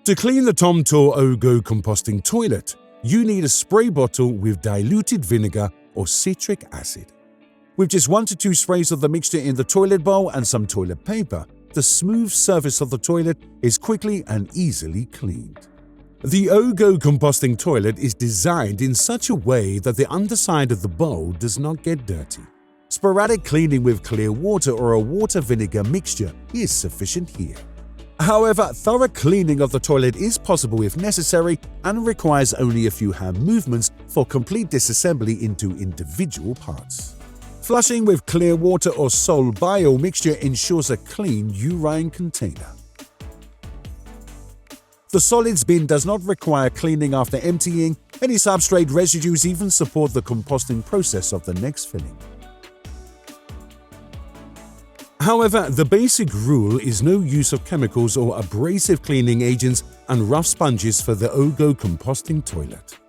To clean the ToMTuR OGO composting toilet, you need a spray bottle with diluted vinegar or citric acid. With just 1 to 2 sprays of the mixture in the toilet bowl and some toilet paper, the smooth surface of the toilet is quickly and easily cleaned. The OGO composting toilet is designed in such a way that the underside of the bowl does not get dirty. Sporadic cleaning with clear water or a water-vinegar mixture is sufficient here. However, thorough cleaning of the toilet is possible if necessary and requires only a few hand movements for complete disassembly into individual parts. Flushing with clear water or SolBio mixture ensures a clean urine container. The solids bin does not require cleaning after emptying. Any substrate residues even support the composting process of the next filling. However, the basic rule is no use of chemicals or abrasive cleaning agents and rough sponges for the OGO composting toilet.